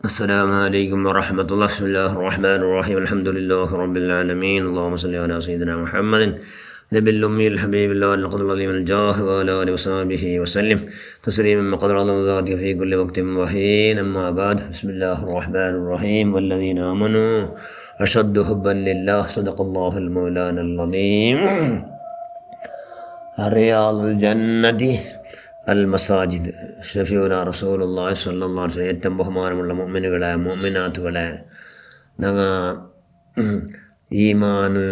السلام عليكم ورحمة الله. بسم الله الرحمن الرحيم. الحمد لله رب العالمين. اللهم صل على سيدنا محمد نبي الأمي الحبيب الله القدر العظيم الجاه وعلى آله وصحبه وسلم تسليما مقدر الله ذاتك في كل وقت وحين. أما بعد، بسم الله الرحمن الرحيم. والذين آمنوا أشد حبا لله. صدق الله المولانا العظيم. رياض الجنة അൽ മസാജിദ്. ഷഫീഉന റസൂലുള്ളാഹി സ്വല്ലല്ലാഹു അലൈഹി വസല്ലം ഏറ്റവും ബഹുമാനമുള്ള മുഅ്മിനുകളെ മുഅ്മിനാത്തുകളെ, ഞങ്ങൾ ഈമാന്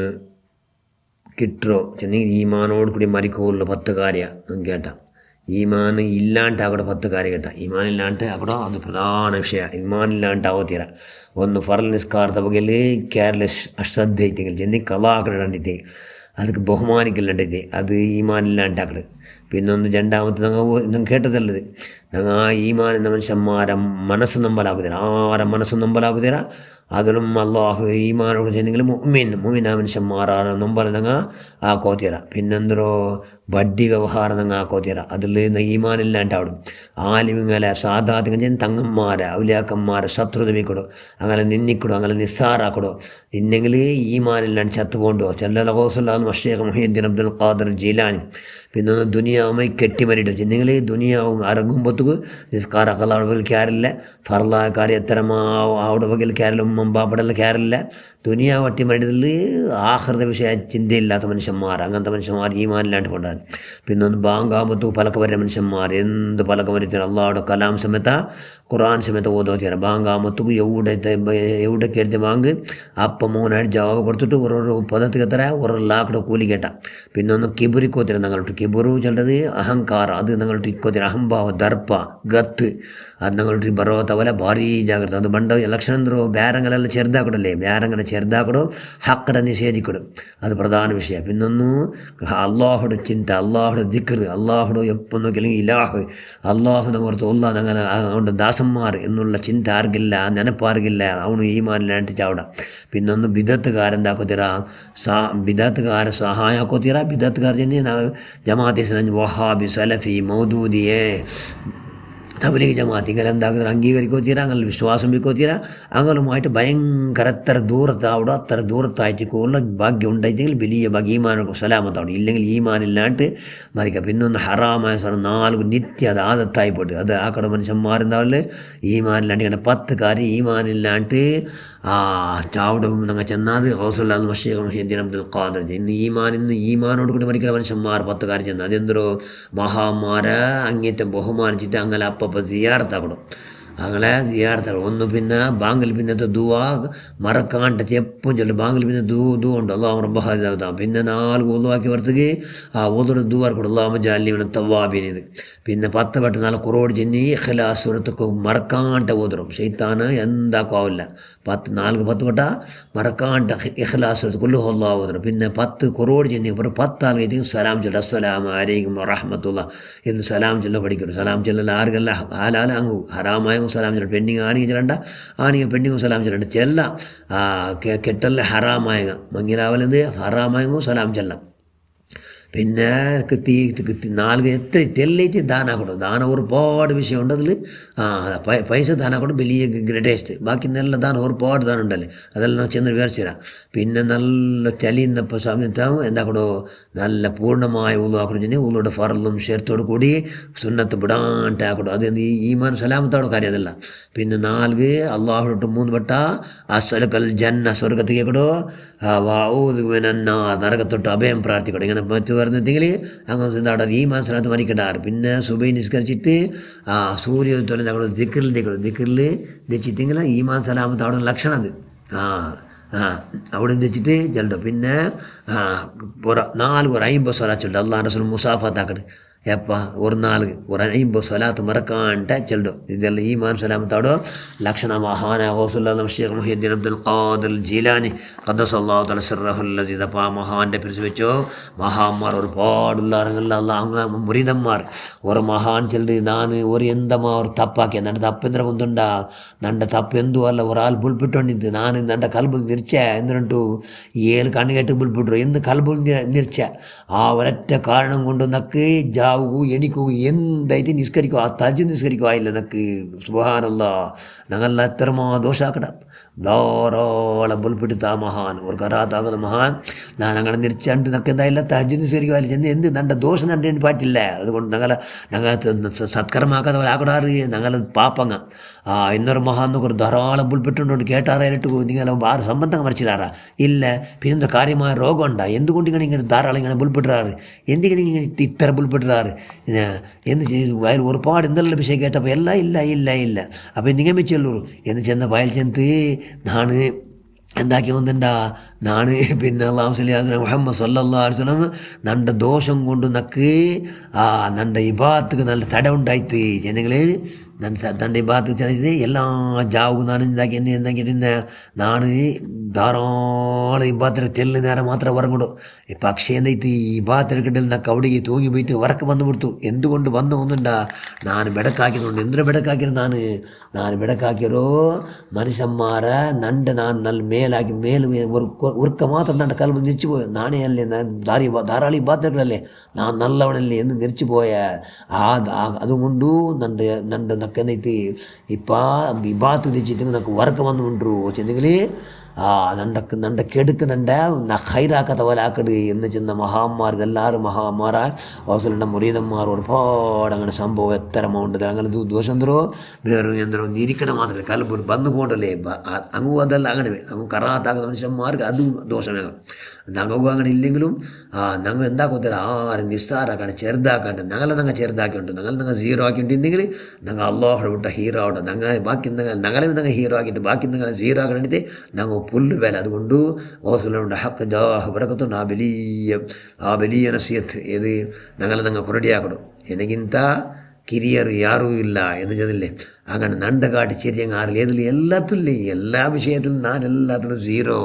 കിട്ടോ ചെന്നെങ്കിൽ ഈമാനോട് കൂടി മരിക്കുള്ള 10 കാര്യം കേട്ട. ഈമാൻ ഇല്ലാണ്ട് അവിടെ 10 കാര്യം കേട്ട. ഈമാൻ ഇല്ലാണ്ട് അവിടെ അത് പ്രധാന വിഷയ. ഈമാനില്ലാണ്ട് ആവത്തീര ಒಂದು ಫರಲ್ ನಿಸ್ಕಾರದ ಬಗೆಯಲ್ಲಿ ಕೇರ್ಲೆಸ್ ಅಶ್ರದ್ಧೆ ಐತೆങ്കിൽ ಚೆನ್ನಿ ಕಲಾಕಡಂಡಿದ್ದೆ ಅದಕ್ಕೆ ಬಹುಮಾನಿക്കലുണ്ടೈತೆ അത് ഈമാനില്ലാണ്ടാക്കട്. പിന്നൊന്ന് രണ്ടാമത്തെ നിങ്ങൾ കേട്ടതല്ലത് ഞങ്ങൾ ആ ഈമാൻ എന്ന മനുഷ്യന്മാരെ മനസ്സ് നമ്പലാക്കുതരാ. ആരെ മനസ്സ് നമ്പലാക്കുതരാ അതിലും അള്ളാഹു ഈമാനോട് ചെന്നെങ്കിൽ മുഅ്മിൻ ആ മനുഷ്യന്മാരാണ് നമ്പല ഞങ്ങൾ ആക്കോത്തിയറ. പിന്നെന്തോ ബഡ്ഡി വ്യവഹാരം ഞങ്ങൾ ആക്കോത്തിയറ. അതിൽ ഈമാനില്ലാണ്ടാവിടും. ആലിമിങ്ങളെ സാധാരണ ചെന്ന് തങ്ങന്മാരെ ഔലിയാക്കന്മാരെ ശത്രുത വെക്കടോ, അങ്ങനെ നിന്നിക്കടോ, അങ്ങനെ നിസ്സാറാക്കടോ. ഇന്നെങ്കിൽ ഈമാനില്ലാണ്ട് ചത്തുപോണ്ടോ. ചെല്ലഹോസുല്ലാന്ന് മഷേഖ് മുഹീദ്ദീൻ അബ്ദുൽ ഖാദിർ ജീലാനി. പിന്നെ ഒന്ന് ദുനിയാവുമായി കെട്ടിമരിടും. ചെന്നെങ്കിൽ ദുനിയാവും അറങ്ങുമ്പോഴത്തേക്ക് നിസ്കാര കലാവിടെ പകൽ ക്യാരില്ല, ഫർലായ കാര്യം എത്തരമാ അവിടെ പകൽ ക്യാരില്ല, മുമ്പാപ്പടല്ല ക്യാരില്ല. ദുനിയാവ് വട്ടിമരിടത്തിൽ ആഹൃത വിഷയ ചിന്തയില്ലാത്ത മനുഷ്യന്മാർ, അങ്ങനത്തെ മനുഷ്യന്മാർ ഈമാനില്ലാണ്ട് കൊണ്ടാണ്. പിന്നെ ഒന്ന് ബാങ്കാമ്പത്തു പലക്ക വരുന്ന മനുഷ്യന്മാർ എന്ത് പലക്ക വരുത്തി അള്ളാഹുടെ കലാം സമയത്ത ഖുർആൻ സമയത്ത് ഓതോത്തിയാണ്. ബാങ്കാമ്പത്തുക്ക് എവിടെ കേട്ട് ബാങ്ക് അപ്പം മൂന്നായിട്ട് ജവാബ് കൊടുത്തിട്ട് ഓരോരോ പദത്തിൽ എത്ര ഓരോ ലാക്കടെ കൂലി കേട്ട. പിന്നെ ഒന്ന് കിബുരിക്കോത്തിര ഞങ്ങളോട്ട് കിബുറു ചെല്ലത് അഹങ്കാര, അത് ഞങ്ങളോട്ട് ഇക്കോത്തിര അഹംഭാവ ദർപ്പ ಗತ್ತು ಅದು ನಂಗೆ ಬರೋತವಲ್ಲ ಭಾರಿ ಜಾಗ್ರತೆ. ಅದು ಬಂಡ ಲಕ್ಷಣಂದ್ರು ಬ್ಯಾರಂಗಲೆಲ್ಲ ಚೆರ್ದಾಕೊಡಲ್ಲೇ, ಬ್ಯಾರಂಗನ ಚೆರ್ದಾಕೊಡು ಹಕ್ಕಡ ನಿಷೇಧಿಕೊಡು, ಅದು ಪ್ರಧಾನ ವಿಷಯ. പിന്നൊന്നു അള്ളാഹുടെ ചിന്ത, അള്ളാഹുടെ ദിക്റ്, അള്ളാഹുടെ എപ്പൊന്നും അല്ലെങ്കിൽ ഇലാഹ് അള്ളാഹുനെ ഓർത്ത് ഒല്ല അങ്ങനെ അവൻ്റെ ദാസന്മാർ എന്നുള്ള ചിന്ത ആർക്കില്ല, ನೆನಪಾರ್ಗಿಲ್ಲ, ಅವನು ಈಮಾನಿല്ലാಂಟಿ ಚಾವಡ. പിന്നൊന്ന് ബിദത്തുകാരെന്താക്കോತೀರ, ബിദത്തുകാരെ സഹായം ആക്കോತೀರ. ബിദത്തുകാർ ചെന്ന് ജമാഅത്ത് ഇസ്ലാം വഹാബി സലഫി മൗദൂദിയെ തബ്ലീഗ് ജമാഅത്ത് ഇങ്ങനെ എന്താക്കുന്നത് അംഗീകരിക്കോത്തീര, അങ്ങനെ വിശ്വാസം വെക്കോത്തീര. അങ്ങനുമായിട്ട് ഭയങ്കര എത്ര ദൂരത്താവിടോ അത്ര ദൂരത്തായിട്ട് കൂടുതൽ ഭാഗ്യം ഉണ്ടായിട്ടെങ്കിൽ വലിയ ഭാഗ്യം ഈമാനൊക്കെ സലാമത്താവിടും. ഇല്ലെങ്കിൽ ഈമാനില്ലാണ്ട് മരിക്കുക. പിന്നൊന്ന് ഹറാമായ സ്ഥലം 4 നിത്യ അത് ആദത്തായിപ്പോട്ട് അത് ആക്കട മനുഷ്യന്മാരുണ്ടാവില്ല. ഈമാനില്ലാണ്ട് ഇങ്ങനെ 10 കാര്യം ഈമാനില്ലാണ്ട് ചാവിടെ ഞങ്ങൾ ചെന്നാൽ ഹൗസുല്ലാ മഷീഖ് മുഹീദ്ദീൻ അബ്ദുൽ ഖാദിർ. ഇന്ന് ഈമാനോട് കൂടി മരിക്കുന്ന മനുഷ്യന്മാർ 10 കാര്യം ചെന്നാൽ അതെന്തോ മഹാന്മാരെ അങ്ങേറ്റം ബഹുമാനിച്ചിട്ട് അങ്ങനെ അപ്പം സിയാറത്താക്കണം. അങ്ങനെ സിയാറത്താക്കണം. ഒന്ന് പിന്നെ ബാങ്കിൽ പിന്നത്തെ ദുവാ മറക്കാണ്ട് എപ്പം ചൊല്ലും. ബാങ്കിൽ പിന്നെ ദൂ ഉണ്ട് അള്ളാഹു റബ്ബഹാദാ. പിന്നെ 4 ഒന്നുവാക്കി വരത്തേക്ക് ഒന്നൊരു ദുവാർ കൊടുക്കും അള്ളാഹു ജാലിവനെ തവാബിന്. ഇത് പിന്നെ 10 വട്ടം 4 കുറോട് ചെന്നി ഇഖ്ലാസ് സുരത്തൊക്കെ മറക്കാണ്ട് ഓതറും. ശൈത്താന് എന്താക്കാവില്ല. 10 വട്ട മറക്കാണ്ട് ഇഖ്ലാസ് സുരത്ത് കുല്ലുഹു അല്ലാഹു ഓതറും. പിന്നെ 10 കുറോട് ചെന്നി 10 ആൾക്കാർക്ക് സലാം ചൊല്ലും. അസ്സലാമു അലൈക്കും വറഹ്മത്തുള്ളാഹി എന്ന് സലാം ചൊല്ല പഠിക്കണം. സലാം ചൊല്ലൽ ആർക്കല്ല ഹാലാല അങ്ങ് ഹറാമായ സലാം ചൊല്ലണം. പെണ്ണിങ് ആണെങ്കിൽ ചെല്ലണ്ട, ആണെങ്കിൽ പെണ്ണിങ്ങും സലാം ചൊല്ലണ്ട. ചെല്ല കെട്ടല്ല ഹറാമായ മങ്ങിലാവലെന്ത് ഹറാമായങ്ങോ സലാം ചെല്ലാം. പിന്നെ നാല് എത്ര തെല്ലേറ്റ് ദാനാക്കണം. ദാനം ഒരുപാട് വിഷയമുണ്ട് അതിൽ. പൈസ ദാനാക്കണം വലിയ ഗ്രേറ്റസ്റ്റ്. ബാക്കി നല്ല ദാനം ഒരുപാട് ദാനം ഉണ്ടല്ലേ, അതെല്ലാം ചെന്ന് വിവരിച്ചു തരാം. പിന്നെ നല്ല ചലിയുന്നപ്പോൾ സമയത്താവും എന്താക്കണോ നല്ല പൂർണ്ണമായ ഉള്ളാക്കണം. ചെന്ന് ഉള്ളോടെ ഫറലും ഷെർത്തോട് കൂടി സുന്നത്ത് വിടാണ്ടാക്കണോ. അത് ഈ ഈമാൻ സലാമത്തോടെ കാര്യം അതല്ല. പിന്നെ 4 അള്ളാഹുട്ട് 3 വട്ട അസ്അലുക്കൽ ജന്ന സ്വർഗത്ത് കേൾക്കടോ, നരകത്തൊട്ട് അഭയം പ്രാർത്ഥിക്കടോ. ഇങ്ങനെ മറ്റു പറഞ്ഞെങ്കിൽ അങ്ങനെ എന്താണ് ഈ മനസ്സിനകത്ത് മരിക്കണ്ടാറ്. പിന്നെ സുബൈ നിസ്കരിച്ചിട്ട് സൂര്യ തൊഴിൽ ദിക്കറിൽ ദച്ചിട്ടെങ്കിൽ ഈ സലാമത്ത് അവിടെ ലക്ഷണം അത് അവിടെ വെച്ചിട്ട് ചെല്ലട്ടോ. പിന്നെ 4 50 സ്വലാച്ചുണ്ട് അള്ളാഹ് റസൂൽ മുസാഫത്താക്കട്. എപ്പോൾ ഒരു 4 50 സ്വലാത്ത് മറക്കാണ്ട ചെല്ലു. ഇതെല്ലാം ഈമാൻ സലാമത്തോടോ ലക്ഷണ. മഹാന ഹൗസുല്ലാ മഷീഖ് മുഹീദ്ദീൻ അബ്ദുൽ ഖാദിർ ജീലാനി ഖദ്ദസല്ലാഹു തആല സിർറഹുൽ ലദീ. അപ്പോൾ ആ മഹാൻ്റെ പിരിച്ചു വെച്ചോ. മഹാന്മാർ ഒരുപാടുള്ള അള്ളാഹ് മുരീദന്മാർ ഒരു മഹാൻ ചെല്ലു. ನಾನು ഒരു ಎಂದಮ್ಮ ಅವ್ರು ತಪ್ಪಾಕಿ ನನ್ನ ತಪ್ಪೆಂದ್ರೆ ಒಂದುಂಡ ನನ್ನ ತಪ್ಪೆಂದು ಅಲ್ಲ ಒರಾಲ್ ಬುಲ್ಬಿಟ್ಟೊಂಡಿದ್ದು ನಾನು ನನ್ನ ಕಲ್ಬುಲ್ ನಿರ್ಚೆ ಎಂದ್ರಂಟು 7 കണ്ണുകെട്ട് ബുൾബിട്ടു എന്ന് കൽബുൽ നിർച്ച. ആ ഒരൊറ്റ കാരണം കൊണ്ട് നക്ക് ചാവുകൂ എണിക്കൂ എന്തായിട്ട് നിസ്കരിക്കുക ആ തജ് നിസ്കരിക്കുക ഇല്ല നക്ക് സുബ്ഹാനല്ല ഞങ്ങളെല്ലാം എത്രമാ ദോഷാക്കട ധാരാളം ബുൽപ്പിടുത്ത മഹാൻ ഒരു കറാത്താകുന്ന മഹാൻ ഞാൻ അങ്ങനെ നിരിച്ചണ്ട് നക്ക് എന്തായില്ല തജ് നിസ്കരിക്കുക ചെന്ന് എന്ത് നണ്ട ദോഷം നണ്ടേന് പാട്ടില്ല അതുകൊണ്ട് ഞങ്ങൾ സത്കരമാക്കാതെ ആക്കടാറ് ഞങ്ങൾ പാപ്പങ്ങ ഇന്നൊരു മഹാൻ നോക്കൊരു ധാരാളം ബുൽപ്പിട്ടുണ്ടോണ്ട് കേട്ടാറായിട്ട് നിങ്ങൾ ആറ് സംബന്ധം മറിച്ചിടാറാ ഇല്ല പിന്നെന്താ കാര്യമായ രോഗം ഉണ്ടാ എന്തുകൊണ്ട് ഇങ്ങനെ ധാരാളം ഇങ്ങനെ ബുൽപ്പിട്ടാറ് എന്തിങ്ങനെ ഇങ്ങനെ ഇത്ര ബുൽപ്പിട്ടാറ് എന്ത് ചെയ്തു വയൽ ഒരുപാട് എന്തെല്ലാം വിഷയം കേട്ടപ്പോൾ എല്ലാം ഇല്ല അപ്പോൾ നിഗമിച്ചുള്ളൂ എന്ന് ചെന്ന വയൽ ചെന്ന് നാണ് എന്താക്കി വന്നിണ്ടാ നാണ് പിന്നെ അള്ളാഹു സ്വല്ലല്ലാഹു മുഹമ്മദ് സല്ലല്ലാഹു അലൈഹി വസല്ലം നണ്ട ദോഷം കൊണ്ട് നക്ക് നണ്ട ഇബാത്തുക്ക് നല്ല തട ഉണ്ടായിട്ട് ജനങ്ങളെ തൻ്റെ ഇബാത്ത് ചെറിയത് എല്ലാം ജാവുക നാണ് ഇതാക്കി എന്നെ എന്താക്കിയിട്ട് നാണ് ധാരാളം ഇബാത്തിന് തെല്ല് നേരം മാത്രമേ ഉറങ്ങിടും പക്ഷേ എന്തായിട്ട് ഈ ഇബാത്തിനെക്കിട്ടിൽ നക്ക് അവിടേക്ക് തൂങ്ങി പോയിട്ട് ഉറക്കം വന്നു കൊടുത്തു എന്തുകൊണ്ട് വന്നു ഒന്നുണ്ടാ ഞാൻ ബെടക്കാക്കിയതുകൊണ്ട് എന്തിനാ ബെടക്കാക്കിയത് ഞാൻ ബെടക്കാക്കിയതോ മനുഷ്യന്മാരെ നണ്ട് ഞാൻ നല്ല മേലാക്കി ഉറുക്ക മാത്രം നണ്ട കൽബ് നിരിച്ചു പോയ നാണേ അല്ലേ ധാരാളം ഇബാത്തിനല്ലേ ഞാൻ നല്ലവണല്ലേ എന്ന് നിരിച്ചു പോയ അതുകൊണ്ടു നണ്ട് നക്കെന്നೈತಿ ഇബാത്ത് വെച്ചിട്ട് നമുക്ക് ഉറക്കം വന്നു ഉണ്ടു ചെന്നെങ്കിൽ നണ്ട കെടുക്ക് നണ്ട ഹൈറാക്കാത്ത പോലെ ആക്കട് എന്ന് ചെന്ന മഹാന്മാർ എല്ലാവരും മഹാന്മാരാ ഹോസലുണ്ട മുരീതന്മാർ ഒരുപാട് അങ്ങനെ സംഭവം എത്ര എമൗണ്ട് അങ്ങനെ ദോഷം എന്തോ വേറെ എന്തോ നിരിക്കണം മാത്രമല്ല കലപ്പൂർ ബന്ന് പോകണ്ടല്ലേ അങ്ങും അതല്ല അങ്ങനെ അങ്ങ് കറാത്താക്കുന്ന മനുഷ്യന്മാർക്ക് അതും ദോഷമേകം ഞങ്ങൾക്കും അങ്ങനെ ഇല്ലെങ്കിലും ഞങ്ങൾ എന്താക്കത്തില്ല ആരും നിസ്സാറാക്കാണ്ട് ചെറുതാക്കാണ്ട് ഞങ്ങളെ ചെറുതാക്കിയുണ്ട് ഞങ്ങൾ സീറോ ആക്കിയിട്ടുണ്ടെങ്കിൽ ഞങ്ങൾ അള്ളാഹുടെ വിട്ട ഹീറോ ആവട്ടെ ബാക്കി ഞങ്ങളെ ഹീറോ ആക്കിയിട്ട് ബാക്കി സീറോ ആക്കണ്ടിട്ട് ഞങ്ങൾ പുല്ല് വില അതുകൊണ്ട് ഓസലുണ്ട് ഹക്ക് ജാഹ് ബറക്കത്തുണ്ട് ആ വലിയ നസിയത്ത് ഏത് ഞങ്ങൾ കൊറടിയാക്കണം എനിക്കിಂತ ಕಿರಿಯರು ಯಾರೂ ಇಲ್ಲ ಎಂದು ಜನಿಲ್ಲ അങ്ങനെ നണ്ടകാട്ടി ചെറിയങ്ങാറിൽ ഏതിൽ എല്ലാത്തിലും എല്ലാ വിഷയത്തിലും ഞാൻ എല്ലാത്തിലും സീറോ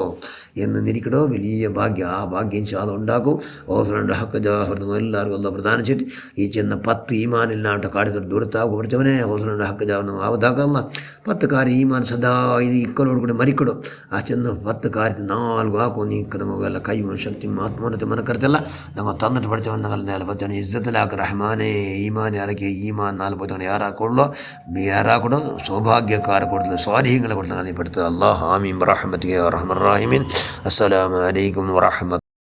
എന്ന് നിരിക്കടോ വലിയ ഭാഗ്യം ആ ഭാഗ്യം അത് ഉണ്ടാക്കും ഓസലുണ്ട് ഹക്ക് ജാഹ് എല്ലാവർക്കും ഒന്ന് പ്രധാനിച്ചിട്ട് ഈ ചെന്ന 10 ഈമാനില്ലാണ്ട് കാടിത്തോട്ട് ദൂരത്താകും പഠിച്ചവനെ ഓസലുണ്ട് ഹക്ക് ജാഹ് ആവതാക്കല്ല 10 കാര്യം ഈമാൻ സദാ ഇത് ഇക്കലോട് കൂടി മരിക്കടോ ആ ചെന്ന് 10 കാര്യത്തിൽ 4 ಹಾಕೋ ನೀ ನಮಗೆಲ್ಲ ಕೈ ಶಕ್ತಿ ಆತ್ಮನತೆ ಮನಕರ್ತಲ್ಲ ನಮ್ಮ ತಂದಿಟ್ಟು പഠിച്ചവൻ ഞങ്ങൾ നേരെ പറ്റാൻ ഇസ്സത്തിലാക്ക് റഹ്മാനെ ഈമാൻ ഇറക്കി ഈമാൻ 4 പറ്റാൻ ಯಾರಾಕೊಳ್ಳೋ ಯಾರಾಕೊಡೋ ಸೌಭಾಗ್ಯಕಾರ ಕೊಡ್ತದೆ ಸ್ವಾಲಿಹಿங்களை ಕೊಡ್ತಾನೆ ಅದು ಪಡ್ತದೆ ಅಲ್ಲಾಹ್ ಆಮೀನ್ ಬರಹಮತಿಗೆ ರಹಮರ್ ರಾಹಿಮೀನ್ ಅಸ್ಸಲಾಮು ಅಲೈಕುಂ ವರಹಮತ್